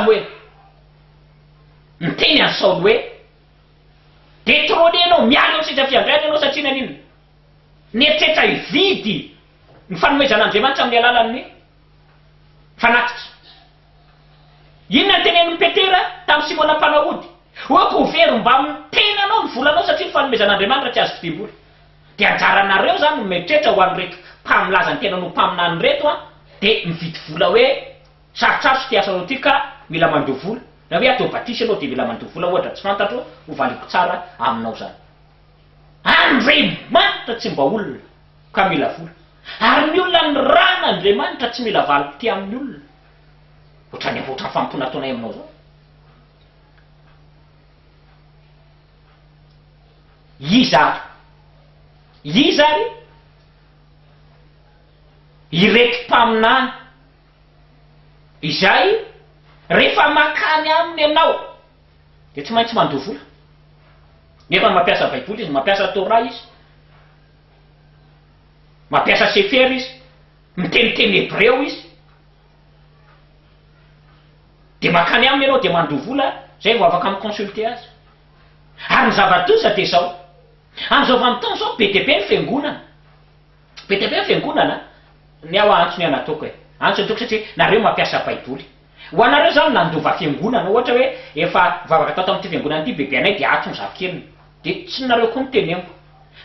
Samuel. Miteny any Saoly hoe de trop anao miala eo sitra fiandrana anao satria nanino nietrehitra hividy ny fanomezan'Andriamanitra amin'ny alalan'ny fanatitra. Inona ny tenen'ny Petera tamin'ny Simona Mpanahody hoe kovery mba miteny anao ny volanao satria ny fanomezan'Andriamanitra tsy azo fidiam-bola. De anjaranareo zany no mieritreritra ho an'ireto mpamilaza ny tena no mpaminany reto de mividy vola hoe sarotsarotry ty asanao ty ka mila mandoha vola. Na hoe atao batisa anao de mila mandoha vola ohatra tsy fantatro ho valiko tsara aminao zany. Andriamanitra tsy mba olona ka mila vola. Ary ny olona ny rana Andriamanitra tsy mila valiko ty amin'ny olona. Ohatrany avotra fampona ataonay aminao zao. Izary ireto mpaminany izay rehefa makany aminy anao de tsy maintsy mandoha vola. Nefa mampiasa baiboly izy, mampiasa Torah izy, mampiasa Sefer izy, miteniteny Hebreo izy, de makany aminy anao de mandoha vola, zay vao afaka miconsulter azy. Ary ny zava-doza de zao, amin'izao vanim-potoana zao be dia be ny fiangonana, be dia be ny fiangonana. Ny ao antsony anataoko e, antsony toko satria nareo mampiasa baiboly. Ho anareo zany nandova fiangonana, ohatra hoe efa vavaka tao tamin'ity fiangonana ity bebe anay de atsony zakeliny, de tsy nareo koa nitenemo.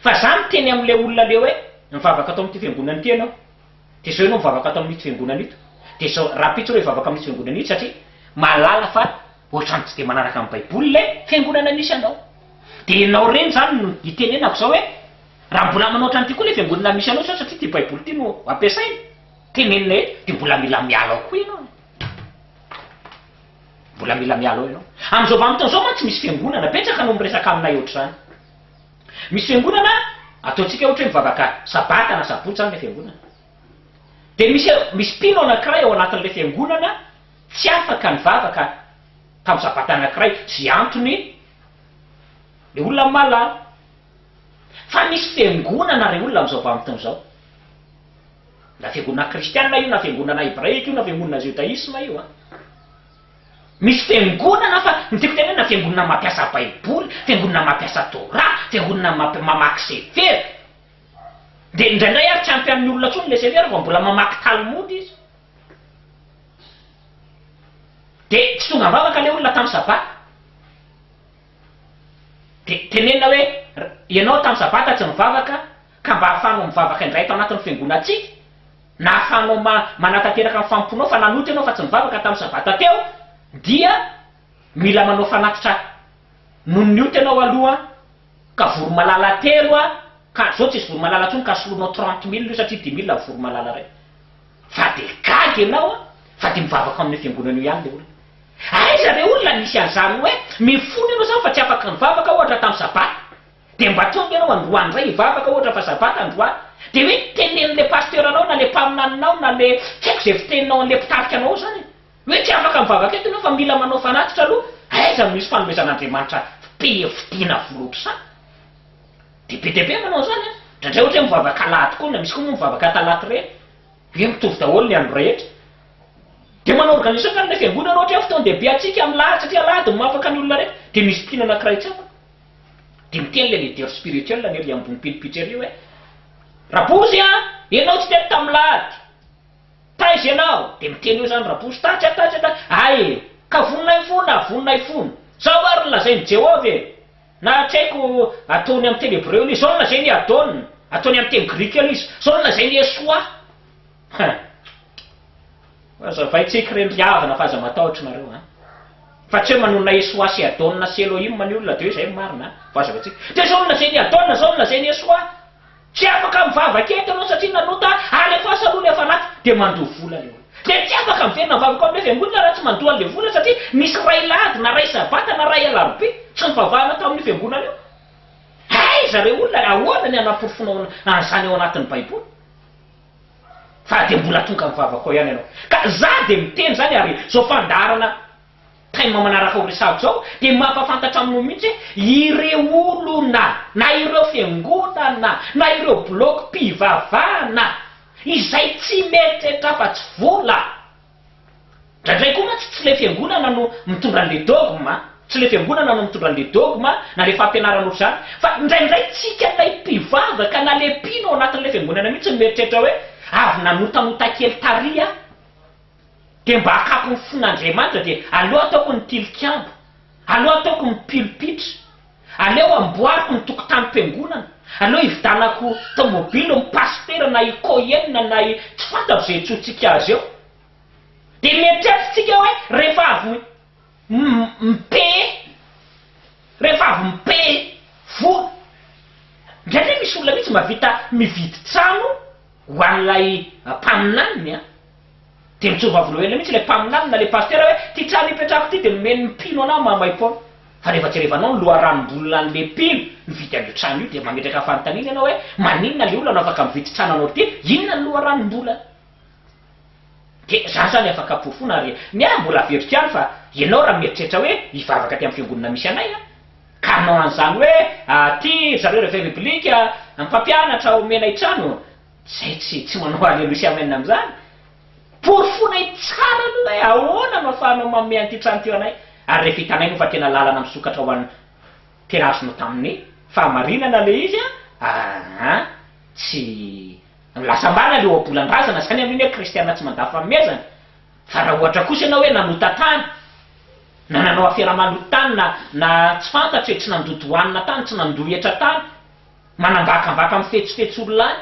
Fa zany teny am'le olona le hoe mivavaka tao amin'ity fiangonana ity ianao, de zao ianao mivavaka tao amin'ity fiangonana ito, de zao rapitso hoe mivavaka amin'ity fiangonana ito satria malala fa ohatrany tsy de manaraka amin'ny baiboly le fiangonana nisy anao. De ianao reny zany no itenenako zao hoe raha mbola manao ohatrany ty koa le fiangonana misy anao satria ty baiboly ty no ampiasaina, tenenina e de mbola mila miala ao koa ianao. Mbola mila miala ao ianao. Amin'izao vanim-potoana zao mantsy misy fiangonana betsaka no miresaka aminay ohatr' zany. Misy fiangonana ataontsika ohatra hoe mivavaka sabata na sabotsy zany le fiangonana. De misy mpino anankiray ao anatin'le fiangonana tsy afaka nivavaka tamin'ny sabata anankiray, sy antony le olona malala. Fa misy fiangonana re olona amin'izao vanim-potoana zao. Na fiangonana kristianina io, na fiangonana hebraika io, na fiangonana judaisme io misy fiangonana fa nytiko tenena fiangonana mampiasa baiboly, fiangonana mampiasa Torah, fiangonana mamaky Sefer. De indraindray ary tsy ampy amin'ny olona tsony le Sefer fa mbola mamaky Talmud izy. De tsy tonga mivavaka le olona tamin'ny sabata. De tenenina hoe ianao tamin'ny sabata tsy mivavaka ka mba ahafahanao mivavaka indray tao anatin'ny fiangonatsika, na ahafahanao manatanteraka amin'ny famponao fa nanoty ianao fa tsy mivavaka tamin'ny sabata teo, dia mila manao fanatitra nonioty ianao aloha ka voro malala telo ka zao tsy voro malala tsony ka soloanao 30,000 io satria 10,000 voro malala ray. Fa de gagy ianao fa de mivavaka amin'ny fiangonana io ihany le olona. Aiza re olona nisy an'izany hoe mifony ianao zany fa tsy afaka mivavaka ohatra tamin'ny sabata, de mba tonga ianao androany ray hivavaka ohatra fa sabata androany, de hoe tenenin'le pasteur anao na le mpaminaninao na le tsy haiko zay fiteninao an'le mpitarika anao zany hoe tsy afaka mivavaka eto ianao fa mila manao fanatitra aloha. Aiza misy fanomezan'Andriamanitra mpidiana volotra sa? De be dia be manao zany ndraindray ohatra hoe mivavaka alahady koa, na misy koa moa mivavaka talaty reny, hoe mitovy daholo ny andro rehetra. De manao organisation ny fiangonana ohatra hoe fotoan-dehibe atsika amin'ny lahady satria alahady mavaka ny olona rehetra, de misy mpino anankiray tsy afaka. De miteny le leader spirituel nery ambony mpino-pitrery hoe rabozy ianao tsy tety tamin'ny lahady, taizy ianao. De miteny io zany rabozy tatsy ay ka vononay fona zao ary lazainy Jehova na tsy haiko ataony amin'ny teny Hebreo izy, zao lazainy Adon, ataony amin'ny teny Grika izy, zao lazainy Esoa. Azavaitsika rendriavana fa aza matahotra nareo fa tsy hoe manona Esoa sy Adon sy Elohim ny olona de hoe zay marina fa azavaitsika. De zao lazainy Adon, zao lazainy Esoa, tsy afaka mivavaka eto anao satria nanota ary efa aloha le fanaty de mandoha vola le olona. De tsy afaka mivena mivavaka amin'le fiangonana raha tsy mandoha an'le vola satria misy ray lahady na ray sabata na ray alarobia tsy nivavahana tao amin'ny fiangonana io. Aiza re olona ahoana ny anaporofonao an'izany ao anatin'ny baiboly? Fa de mbola tonga mivavaka ao ihany ianao. Ka za de miteny zany ary zao fandarana taima manaraka horesako zao de mampafantatra aminao mihitsy ireo olona na ireo fiangonana na ireo bloc mpivavahana izay tsy meritreritra fa tsy vola Ndraindray koa mantsy tsy le fiangonana no mitondra an'le dogma, tsy le fiangonana no mitondra an'le dogma na le fampianaran'olo zany, fa indraindray tsika lay mpivavaka na le mpino ao anatin'le fiangonana mihitsy mieritreritra hoe avy nanotanota kely taria de mba hakako ny fon'Andriamanitra de aleo ataoko ny tilikambo, aleo ataoko ny pilipitra, aleo amboariko ny tokotanim-piangonana, aleo ividanako tomobily ny pastera na i koenina na i tsy fantako zay tsotsika azy eo. De mieritreritsika hoe rehefa avy rehefa avy mipe vola ndraindray misy olona mihitsy mavita mividy trano ho an'ilay mpaminaniny a, de mitsova volohena mihitsy le mpaminanina le pastera hoe ty trano ipetrako ty de nomeny mpino anao mamay-pona, fa rehefa jerevanao ny loharanom-bolona an'le mpino mividy an'io trano io de mametraka fanontaniana ianao hoe maninona le olona afaka mividy trano anao ty, inona ny loharanom-bolana? De zany zany afaka pofona ary mbola averika any fa ianao raha mieritreritra hoe hivavaka ty amin'ny fiangonana misy anay a, ka anao an'izany hoe ty zareo rehefa biblika mpampianatra omenay trano, zay tsy manao aleloia sy amen am'izany. Porofonay tsara aloha hoe ahoana no afahanao manome an'ity trano ty anay, ary rehefa hitanay no fa tena lalana misokatra ho an'ny tena azonao tamin'ny fahamarinana le izy a, tsy lasa marina le oabolan-drazana zany amin'iny hoe kristiana tsy mandà famezana. Fa raha ohatra kosa ianao hoe nanota tany na nanao afiaramanota tany na tsy fantatro hoe tsy nandoto hoanina tany, tsy nandohetra tany, manambakambaka mifetsifetsy olona any,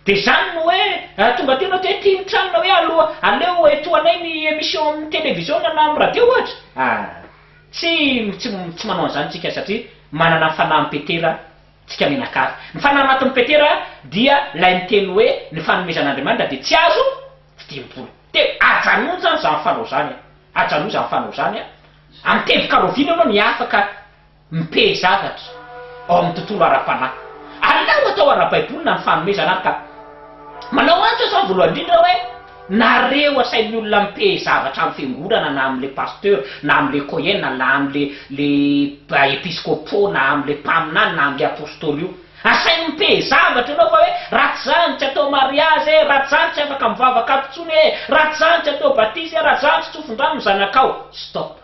de zany no hoe tonga tena hoe tia ny tranona hoe aleo etoanay ny émission amin'ny télévision na amin'ny radio ohatra. Tsy manao an'izany tsika satria manana ny fanahy-petera tsika menakavy. Ny fanahy anatin'ny petera dia lay miteny hoe ny fanomezan'Andriamanitra de tsy azo fidiam-bola. De ajanony zany zany fanao zany, ajanony zany fanao zany amin'ny tevy karovina ianao ny afaka mipe zavatra ao amin'ny tontolo ara-panahy. Aleo atao ara-baiboly na ny fanomezana ka manao antso zany voalohany indrindra hoe nareo asain'ny olona mipe zavatra amin'ny fiangonana na amin'le pasteur na amin'le koena na amin'le episkopô na amin'le mpaminany na amin'le apôstôly io, asainy mipe zavatra ianao fa hoe ratsy zany tsy atao mariazy ratsy zany tsy afaka mivavaka apitsony ratsy zany tsy atao batisy ratsy zany tsy tsofon-drano ny zanakao. Stop,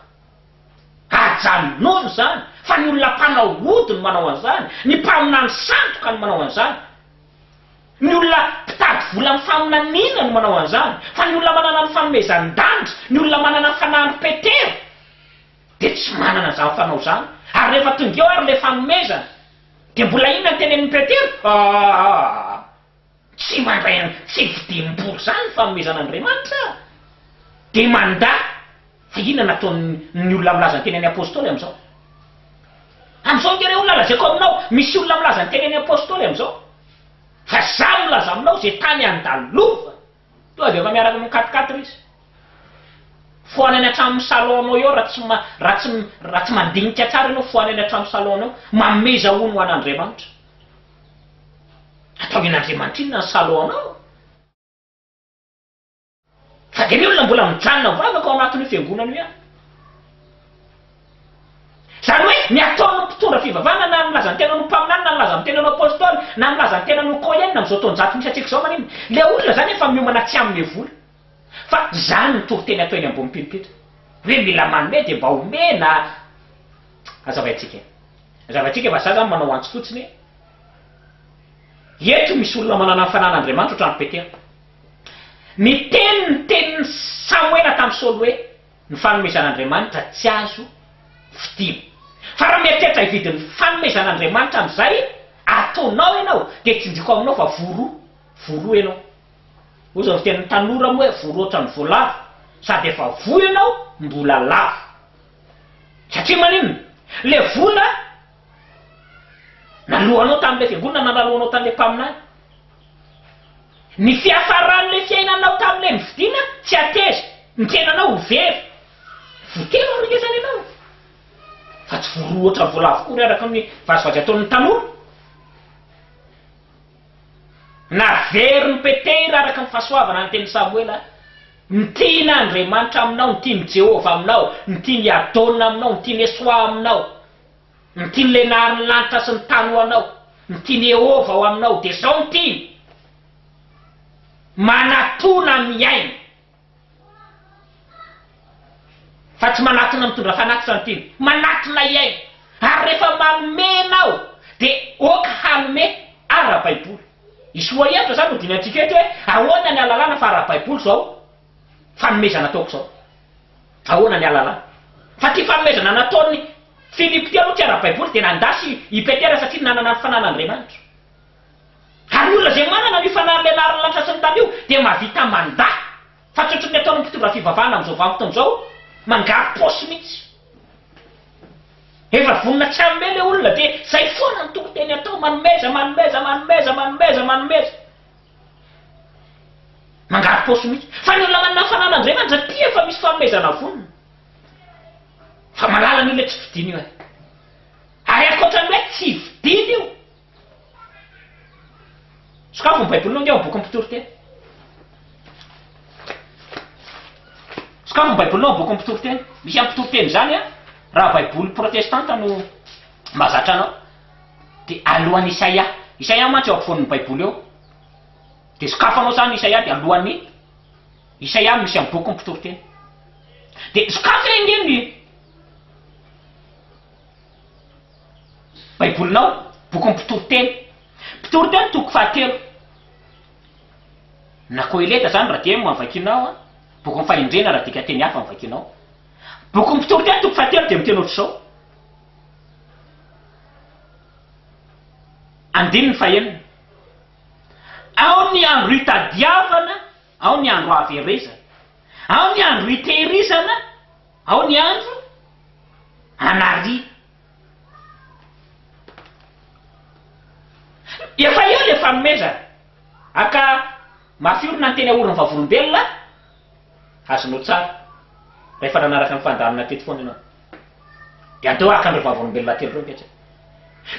ajanonolo zany fa ny olona mpanao ody no manao an'izany, ny mpaminany sandoka no manao an'izany, ny olona mpitady vola amin'ny faminaniana no manao an'izany, fa ny olona manana ny fanomezan-dandry, ny olona manana ny fanahy-petera de tsy manana zany fanao zany. Ary rehefa tonga eo ary le fanomezana de mbola inona ny tenen'ny petera, tsy mandray tsy vidim-bola zany ny fanomezana Andriamanitra de mandà. Fa inona nataon'ny olona milaza ny tenen'ny apôstôly am'izao? Am'izao nge olona lazaiko aminao, misy olona milaza ny tenen'ny apôstôly am'izao, fa za milaza aminao zay tany andalova to de efa miaraka mikatokatoka izy foany any atramin'ny salonao eo raha tsy mandinika tsara ianao foany any atramin'ny salonao mameza ono ho an'Andriamanitra. Atao en'Andriamanitra inona ny salonao? Fa de ny olona mbola mijanona mivavaka ao anatin'io fiangonana io. Zany hoe ny ataon'ny mpitondra fivavahana na milaza ny tena no mpaminany na milaza ny tena no apôstôly na milaza ny tena no koenina am'izao taonjato misy atsika zao manino, le olona zany efa miomana tsy amin'ny vola. Fa zany ny toriteny atao eny ambony pilipitra hoe mila manome de mba omena. Azavaitsika fa za zany manao antsy fotsiny eto misy olona manana ny fanan'Andriamanitra ohatrany petera. Ny tenin'ny Samuela tamin'ny Saoly hoe ny fanomezan'Andriamanitra tsy azo fidimy. Fa raha mieritreritra hividin'ny fanomezan'Andriamanitra am'izay ataonao ianao de tsinjiko aminao fa voro ianao. Hoy zao fitenin'ny tanora moa hoe voro ohatran'ny voalavo sady efa vo ianao mbola lavo. Satria maninona? Le vola nalohanao tamin'le fiangonana na nalohanao tamin'le mpaminany. Ny fiafaran'le fiainanao tamin'le mividiana tsy ateza, ny tenanao ho very. Votelo aringezana ianao. Fa tsy voro ohatran'ny voalavo koa araka amin'ny vazovazy ataon'ny tanora. Na very ny petera araka ny fahasoavana ny teny Samuela, ny tiana Andriamanitra aminao, ny tiany Jehova aminao, ny tiany Adona aminao, ny tiany Esoa aminao, ny tiany le naharin'ny lanitra sy ny tany ho anao, ny tiany Jehova ho aminao, de zao ny tiany manatona miaina tsy manatona mitondra fanatitra nytiny manatona iainy ary rehefa manomenao dia oka hanome ara-baiboly isoa ihatra zany ho dinatsika eto hoe ahoana ny alalàna fa ara-baiboly zao fanomezana ataoko zao ahoana ny alalàna fa ty fanomezana nataony Filipo ty aloha tsy ara-baiboly dia nandasy i Petera satria nanana ny fanan'Andriamanitra ary olona zay manana ny fanan'le narinlanitra sy ny tany io dia mahavita mandaa fa tsotrony ataony mpitondra fivavahana amin'izao vanim-potoana zao mangary paosy mihitsy efa vonina tsy amme le olona dia zay foana ny tokoteny atao manomeza mangary paosy mihitsy fa ny olona manana fanan'Andriamanitra ty efa misy fanomezana vonina fa malala ny olona tsy vidiny io ary akoatrany hoe tsy vidiny io sokafo ny baibolinao nge boky mpitoroteny sokafo ny baibolinao boky mpitoroteny misy ampitoroteny zany raha baiboly protestanta no mazatra anao dia alohan'ny Isaia mantsy eo ampovoan'ny baiboly eo dia sokafanao zany Isaia dia alohan'ny Isaia misy amin'ny boky mpitoroteny dia sokafa engeny baibolinao boky mpitoroteny toko fahatelo na Koeleta zany raha dia mavakinao boky fahendrena raha dika teny hafa mavakinao boky mpitoroteny toko fahatelo dia miteny ohatr'izao andininy fahenina ao ny andro hitadiavana ao ny andro averezana ao ny andro hitehirizana ao ny andro anarina efa eo le fanomezana aka mafiorina ny teny ahorony vavolombelona azonao tsara rehefa nanaraka ny fandarana teto foana ianao dia andeo aka an'ireo vavolombelona telo reo mihitsy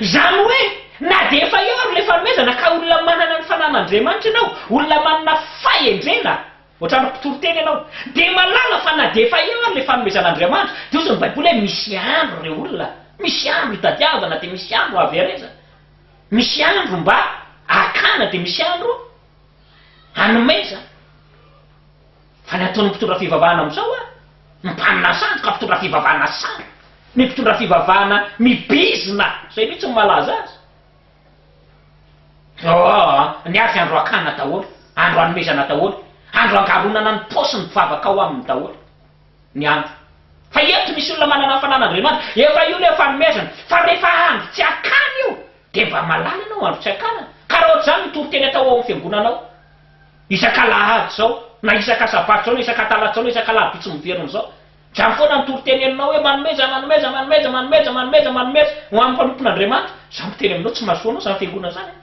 zany hoe na dia efa eo ary le fanomezana ka olona manana ny fanan'Andriamanitra ianao olona manana fahendrena ohatrany mpitoroteny ianao dia malala fa na dia efa eo ary le fanomezan'Andriamanitra dia ozy ny baiboly hoe misy andro reo olona misy andro hitadiavana dia misy andro averezana misy andro mba akana dia misy andro hanomeza fa ny ataony mpitondra fivavahana amin'izao mimpanina sanjo ka mpitondra fivavahana sanjo ny mpitondra fivavahana mibizina zay mihitsy ny malaza azy ny azy andro akana daholo andro hanomezana daholo andro angaronana ny paosy ny mpivavaka ao aminy daholo ny andro fa eto misy olona manana ny fanan'Andriamanitra efa io le fanomezana fa rehefa andro tsy akana io dia mba malala ianao andro tsy akana ka raha ohatr'izany mitoroteny atao ao amin'ny fiangonanao isaka lahady zao na isaka sabaty zao na isaka talaty zao na isaka lahady miveriny zao zany foana mitoroteny aminao hoe manomeza ho amin'ny mpanompon'Andriamanitra za miteny aminao tsy mahasoanao zany fiangona zany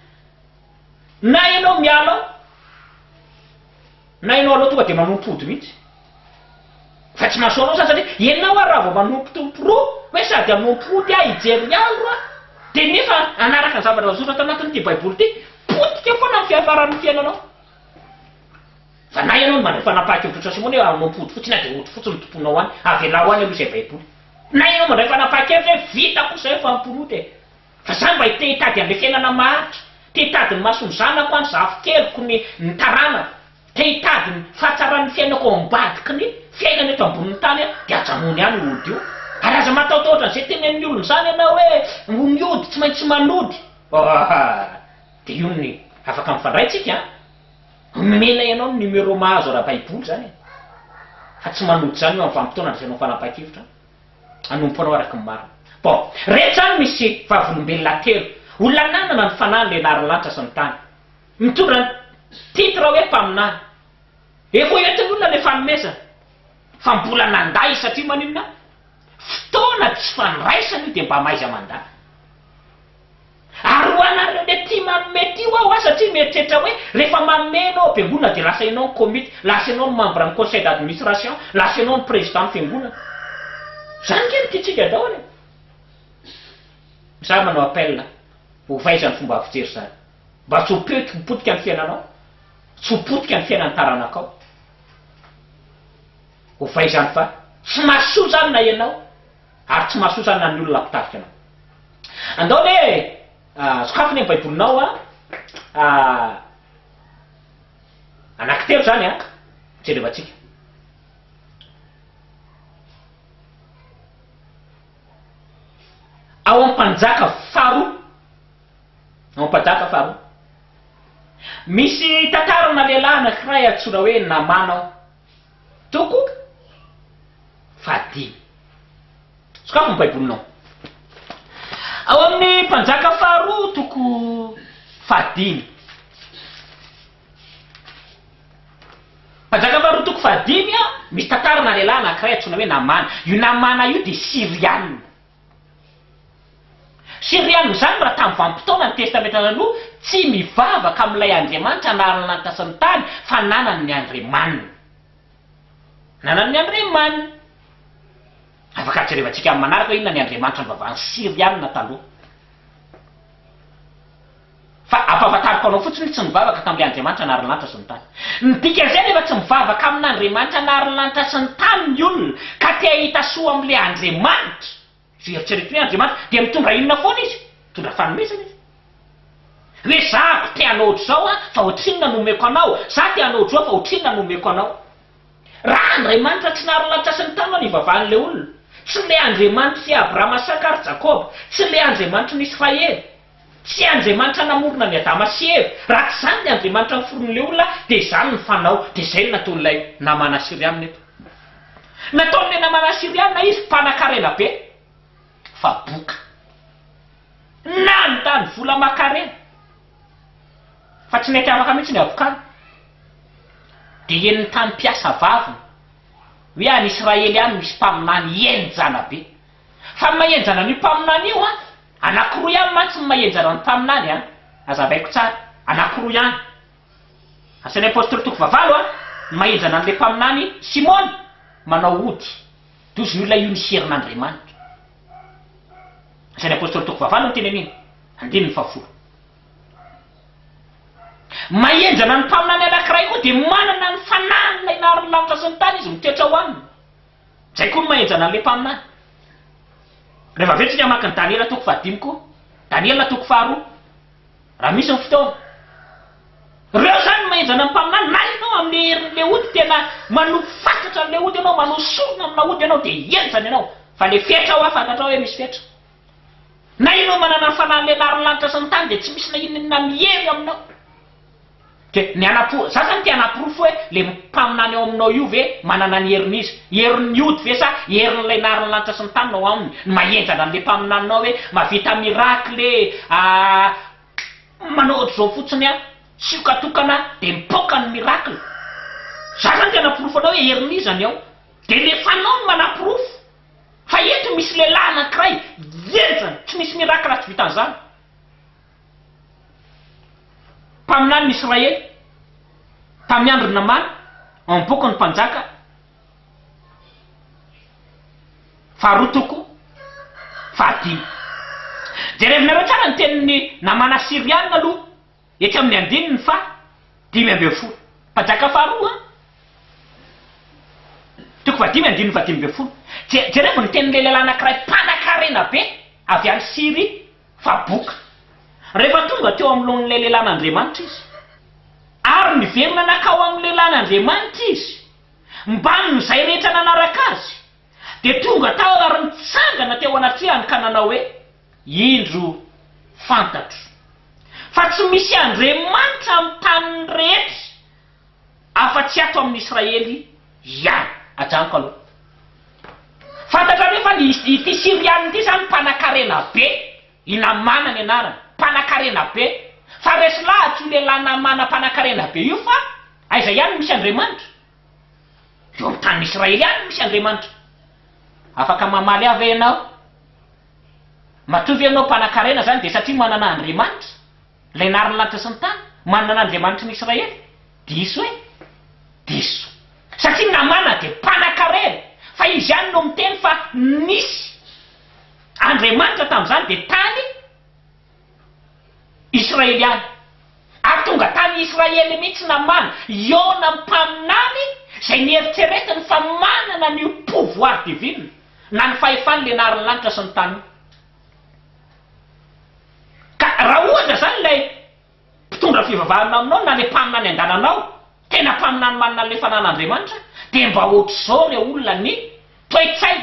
na ianao mialao na ianao aloha tonga dia manompody mihitsy fa tsy mahasoanao zany satria ianao raha vao manompotompo roa hoe sady anompody hijery andro dia nefa anaraka ny zavatra soratra anatin'ity baiboly ty potika foana ny fiafaran'ny fiainanao fa na ianao no mandray fanapahan-kevitra simony hoe anompody fotsiny dia ohatra fotsiny tomponao any avelao any aloha izay baiboly na ianao mandray fanapahan-kevitra hoe vita kosa hoe famporoty fa zany mba te hitady an'le fiainana maharitra te hitady ny masony zanako any zafokeliko ny tarana te hitady ny fahatsaran'ny fiainako ao ambadiky ny fiainana eto ambonin'ny tany dia ajanony any ody io ary aza matahotahotra n'izay tenen'ny olona zany ianao hoe miody tsy maintsy manody dia io ny afaka mifandraitsika mena ianao ny numéro mahazo raha baiboly zany fa tsy manody zany io amin'ny vanim-potoana andraisanao fanapahan-kevitra anompo anao araky ny marina bon rehetra zany misy vavolombelona telo olona nanana ny fanany le narinlanitra sy ny tany mitondra titre hoe mpaminany efa entin'ny olona le fanomezana fa mbola nanday satria maninona fotoana tsy fandraisana io dia mba maiza mandaa ary ho anareo le tia manome tio ao satria mieritreritra hoe rehefa manome anao fiangonana dia lasa ianao ny komity lasa ianao ny membre ny conseil d'administration lasa ianao ny président ny fiangonana zany kely tiatsika daholo za manao appel ho vaizany fomba fijery zany mba tsy hopotika ny fiainanao tsy hopotika ny fiainany taranakao ho vaizany fa tsy mahasoa zany na ianao ary tsy mahasoa zany na ny olona mpitarika anao andao le sokafony amin'ny baibolinao anankitelo zany jerevantsika ao ampanjaka faharoa, ao ampanjaka faharoa misy tantarana lehilahy anankiray antsoina hoe Namana ao, toko fahadimy. Sokafo ny baibolinao ao amin'ny mpanjaka faharoa toko fahadimy. Mpanjaka faharoa toko fahadimy a misy tantarana lehilahy anankiray antsoina hoe Namana. Io Namana io de Siriana. Siriana zany raha tamin'ny vanim-potoana ny testamenta aloha tsy mivavaka amin'ilay Andriamanitra naharan'anitra sy ny tany fa nanany ny Andriamanina. Nanany ny Andriamanina. Afaka jerevantsika amin'ny manaraka hoe inona ny Andriamanitra nivavahany Siriana taloha. Fa ampahafantariko anao fotsiny tsy mivavaka tamin'ilay Andriamanitra naharan'anitra sy ny tany. Ny dika zay rehefa tsy mivavaka amin'Andriamanitra naharan'anitra sy ny tany ny olona ka te hahita soa amin'ilay Andriamanitra, eritrereto hoe Andriamanitra dia mitondra inona foana izy? Mitondra fanomezana izy. Hoe zako te hanao ohatr'izao fa ohatrinona no omeko anao, za te hanao ohatr'izao fa ohatrinona no omeko anao. Raha Andriamanitra tsy naharan'anitra sy ny tany no nivavahan'ilay olona, tsy le Andriamanitra i Abrahama, Saka ary Jakoba, tsy le Andriamanitra n'Israely, tsy Andriamanitra namorona ny Adama sy Eva. Raha tsy zany le Andriamanitra niforon'ilay olona dia zany ny fanao, dia zay nataon'ilay namana Siriana eto. Nataon'ilay namana Siriana izy mpanan-karena be, fa boka nandany vola makarena fa tsy nety afaka mihitsy ny avokany. Dia eniny tany mpiasa vaviny hoe any Israely any misy mpaminany enjana be, fa mahenjana ny mpaminany io anankiroa ihany mantsy ny mahenjana ny mpaminany azavaiko tsara, anankiroa ihany. Asan'ny apôstôly toko vavalo ny mahenjana an'ilay mpaminany Simona manao ody toy ny olona io niserin'Andriamanitra. Asan'ny apôstôly toko vavalo ny teneniny 9:10. Mahenjana ny mpaminany anankiray koa dia manana ny fanahiny ilay naharan'ny lanitra sy ny tany izy mitoetra ho aminy. Zay koa ny mahenjana an'ilay mpaminany. Rehefa avy eo tsika maka ny Daniela toko fahadimy koa, Daniela toko faharoa, raha misy ny fotoana. Reo zany ny mahenjana ny mpaminany. Na ianao amin'ny herin'ilay ody tena manofatotra an'ilay ody ianao, manosorona amina ody ianao dia enjana ianao, fa le fetra ho afantatrao hoe misy fetra. Na ianao manana ny fanahin'ilay naharan'ny lanitra sy ny tany dia tsy misy na inona mihery aminao. Ny anaporo, za zany te anaporofo hoe le mpaminany ao aminao io ve manana ny herin'izy, herin'ny ody ve sa herin'ilay naharan'ny lanitra sy ny tany nao aminy. Mahenjana an'ilay mpaminaninao hoe mavita miracle, manao ohatr'izao fotsiny siokatokana dia mipoka ny miracle. Za zany te anaporofo anao hoe herin'izy any ao, dia le fanao no manaporofo. Fa eto misy lehilahy anankiray enjana, tsy misy miracle raha tsy vitan'izany. Mpaminany Israely tamin'ny andro Namana ao amin'ny boky ny mpanjaka faharoa toko fahadimy. Jerevinareo tsara ny tenin'ny Namana Siriana aloha etsy amin'ny 5:10. Mpanjaka faharoa toko fahadimy 5:10. Jereko ny tenin'ilay lehilahy anankiray mpanan-karena be avy any Siry fa boka. Rehefa tonga teo amin'ny lohan'ilay lehilahin'Andriamanitra izy ary niverina nakao amin'ny lehilahin'Andriamanitra izy mba amin'izay rehetra nanaraka azy, dia tonga tao ary nitsangana teo anatrehany ka nanao hoe indro fantatro fa tsy misy Andriamanitra amin'ny tany rehetra afa-tsy ato amin'ny Israely ihany. Ajanoko aloha fantatra rehefa ity Siriana ity zany mpanan-karena be, i Namana ny anarany, mpanan-karena be. Fa resy lahatry io lehilahy Namana mpanan-karena be io fa aiza ihany misy Andriamanitra? Eo amin'ny tany Israely ihany misy Andriamanitra. Afaka mamaly avy ianao, matovy ianao mpanan-karena zany dia satria manana Andriamanitra ilay naharan'ny lanitra sy ny tany, manana Andriamanitra n'Israely. Diso hoe diso, satria Namana dia mpanan-karena, fa izy ihany no miteny fa nisy Andriamanitra tamin'izany dia tany Israely ihany. Ary tonga tany Israely mihitsy Namana iona mpaminany izay nieritreretiny fa manana ny pouvoir divine na ny fahefany le naharan'ny lanitra sy ny tany. Ka raha ohatra zany ilay mpitondra fivavahana aminao na le mpaminany andananao tena mpaminany manana le fanan'Andriamanitra, dia mba ohatr'izao le olona ny toe-tsay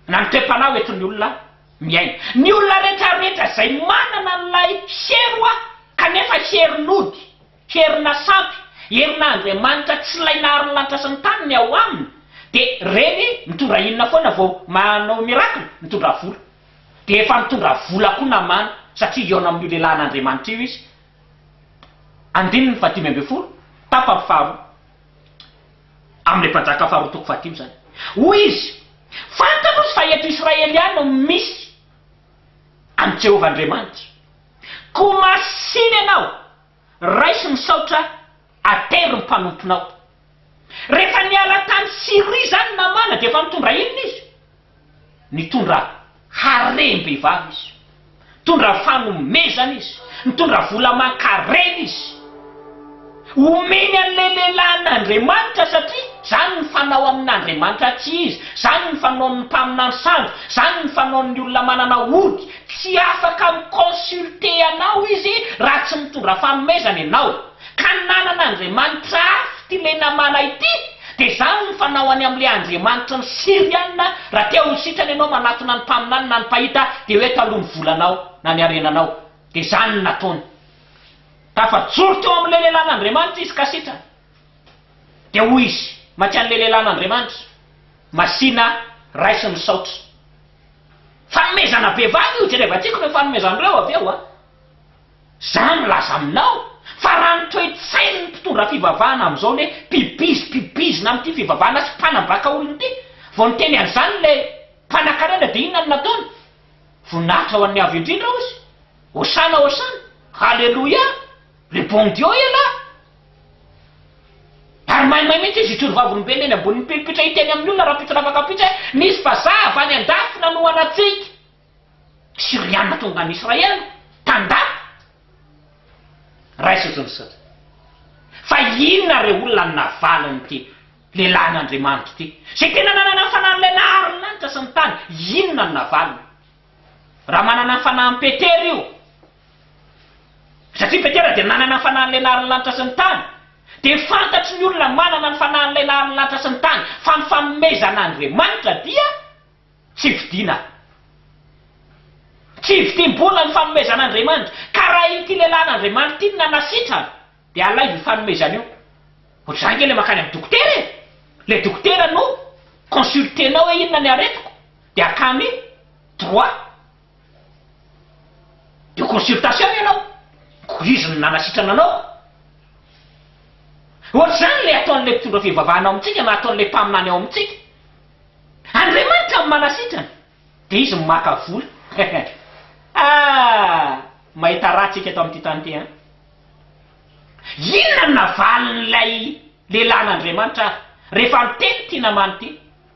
na ny toe-panao eton'ny olona miaina. Ny olona rehetrarehetra zay manana n'lay hery kanefa herin'ody, herina sampy, herin'Andriamanitra tsy ilaina arin-lanitra sy ny tany ny ao aminy, de reny mitondra inona foana vao manao miracle, mitondra vola. De efa mitondra vola koa namana satria eo amin'io lehilahin'Andriamanitra io izy. Andininy 5:10 tapany faharoa amin'ilay mpanjaka faharoa toko 5 zany. Hoy izy, fantano sy fa eto Israeliana misy amin'ny Jehovah Andriamanitra, ko masiny ianao raisy misaotra atery ny mpanomponao. Rehefa niala tany Syria zany namana de efa mitondra inona izy? Nitondra harem-behivavy izy, mitondra fanomezana izy, mitondra vola mankarena izy. Omeny an'ilay lehilahin'Andriamanitra satria zany ny fanao amin'Andriamanitra tsy izy, zany ny fanaon'ny mpaminany sambo, zany ny fanaon'ny olona manana ody. Tsy afaka miconsulte anao izy raha tsy mitondra fanomezana ianao. Ka nanan'Andriamanitra afy ty le namana ity, de zany ny fanaoany amin'ilay Andriamanitra ny Syriana raha te ho sitrany ianao manatona ny mpaminany na ny pahita de hoe taloha ny volanao na ny arenanao. De zany ny nataony. Tafajoro teo amin'ilay lehilahin'Andriamanitra izy ka sitrany. De hoy izy, maty an'ilay lehilahin'Andriamanitra, masina raisy misaotra. Fanomezana be vavy io, jerevantsika hoe fanomezan'ireo avy eo zany laza aminao. Fa raha ny toe-tsainy ny mpitondra fivavahana amin'izao le pibizina amin'ity fivavahana sy mpanambaka olony ity, vao niteny an'izany le mpanan-karena de inona ny nataony? Voninahitra ho an'ny avy indrindra izy. Hosana, hosana, halleluia, le bon Dieu est là. Ary maimay mihitsy izy itory vavolombelona eny ambony pilipitra hiteny amin'ny olona raha pitra afaka pitra nisy vazava any an-dafy nanohana antsika. Syriana tonga any Israely tandafy. Raisy fa inona re olona ny navaliny ty lehilahin'Andriamanitra ty? Zay tena nanana fanan'ilay naharin'lanitra sy ny tany, inona ny navaliny? Raha manana ny fanahin'ny Petera io, satria Petera de nanana ny fanahin'ilay naharin'lanitra sy ny tany, de fantatry ny olona manana ny fanahin'ilay naharin'lanitra sy ny tany fa ny fanomezan'Andriamanitra dia tsy vidiana. Tsy vidim-bola ny fanomezan'Andriamanitra. Ka raha ity lehilahin'Andriamanitra ity nanasitrana de alaivo ny fanomezana io. Ohatr'izany le makany amin'ny dokotera le dokotera no consultenao hoe inona ny aretiko, de akamy droit de consultation ianao, ko izy ny nanasitrana anao. Ohatr'izany le ataon'le mpitondra fivavahana ao amintsika na ataon'le mpaminany ao amintsika. Andriamanitra ny manasitrana de izy maka vola. Mahita ratsika eto amin'ity tany ty. Inona ny navalin'ilay lehilahin'Andriamanitra rehefa niteny ty namany ty,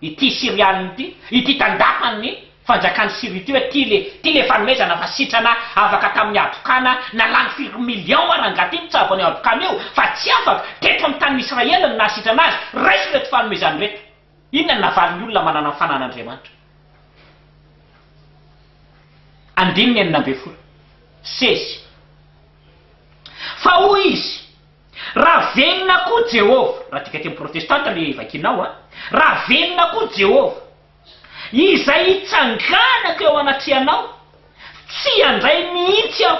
ity Syrianiny ty, ity tandapany fanjakany Syria ty hoe ty le fanomezana fa sitrana afaka tamin'ny adokana na lany 4 million arangady iny tsava ny adokana io, fa tsy afaka teto amin'ny tanin'Israely ny nasitrana azy. Raisy reto fanomezany reto. Inona ny navaliny olona manana ny fanan'Andriamanitra? Andininy 4 sesy. Fa hoy izy, raha venona koa Jehova, raha tika temy protestanta le vakinao raha venona koa Jehova izay hitsanganaka eo anatrianao, tsy andray mihitsy aho,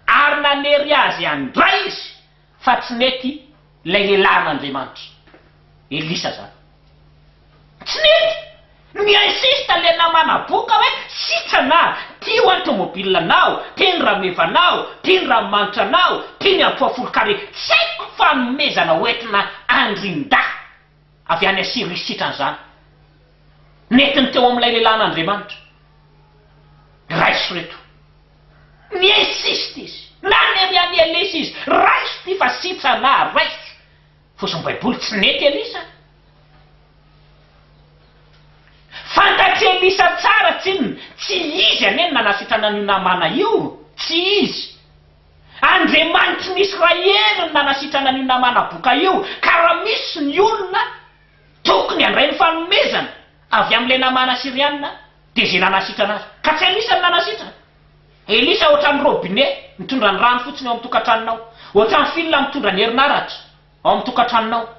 ary nanery azy andray izy, fa tsy nety lay lehilahin'Andriamanitra. Elisa zany tsy nety mi-insiste le namana boka hoe sitrana ty ho automobilanao, ty ny ramevanao, ty ny ramanitranao, ty ny ampoafolo kare, tsy haiko fanomezana hoentina andrinda avy any Syria sitrany zany. Netiny teo amin'ilay lehilahin'Andriamanitra. Raisy reto. Mi-insiste izy. Na nery Elisa izy, raisy ty fa sitrana, raisy. Fosiny baiboly tsy nety Elisa. Fantatry Elisa tsara tsy izy aneny nanasitrana an'io namana io, tsy izy. Andriamanitry ny Israely ny nanasitrana an'io namana boka io, ka raha misy ny olona tokony andray ny fanomezana avy amin'ilay namana Syriana de zay nanasitrana azy. Ka tsy Elisa ny nanasitrana. Elisa ohatran'ny robinet mitondra ny rano fotsiny ao amin'ny tokantranonao, ohatran'ny fil mitondra ny herinaratra ao amin'ny tokantranonao.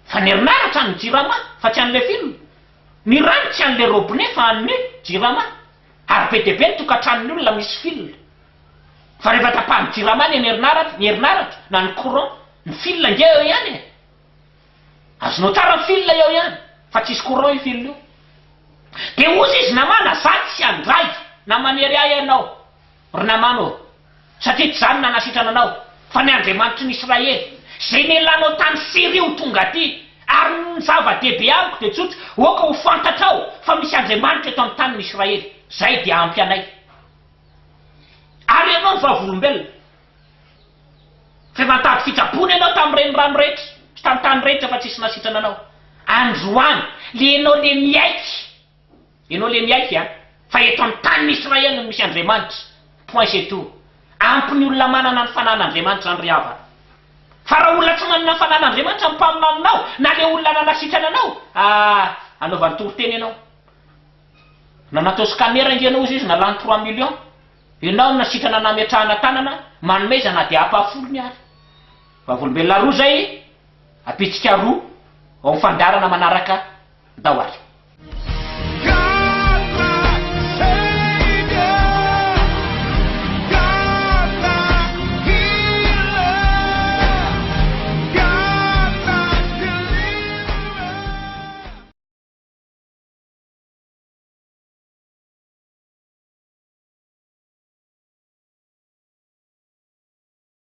Fa ny herinaratra ny jirama fa tsy an'ilay fil. Ny rano tsy an'ilay robinet fa an'ilay jirama. ary be dia be ny tokantranony olona misy fil fa rehefa tapahany jiramany ny herinaratra na ny courant ny fil nge eo ihany azonao tsara ny fil eo ihany fa tsisy courant io fil io dia ozy izy namana zaty sy andray na manery ahy ianao ry namanao satria tsy zany nanasitrana anao fa ny Andriamanitry ny Israely zay nelanao tany Siria ho tonga aty ary ny zava-dehibe amiko dia tsotra oka ho fantatrao fa misy Andriamanitra eto amin'ny tanin'ny Israely zay dia ampy anay ary ianao ny vavolombelona fa mantady fitsapony ianao tamin'ireny rano rehetra sy tamin'ny tany rehetra fa tsisy nasitrana anao androany le ianao le miaiky fa eto amin'ny tanin'ny Israely no misy Andriamanitra point c'est tout ampy ny olona manana ny fanan'Andriamanitra ny riavana fa raha olona tsy manana ny fanan'Andriamanitra mpaminana anao na le olona nanasitrana anao anaovany toriteny ianao na natao scanner ingenao izy izy na lany 3 millions ianao nasitrana nametrahana tanana manomezana dia apafolo ny ary vavolombelona roa zay apitsika roa ao mifandarana manaraka dahoary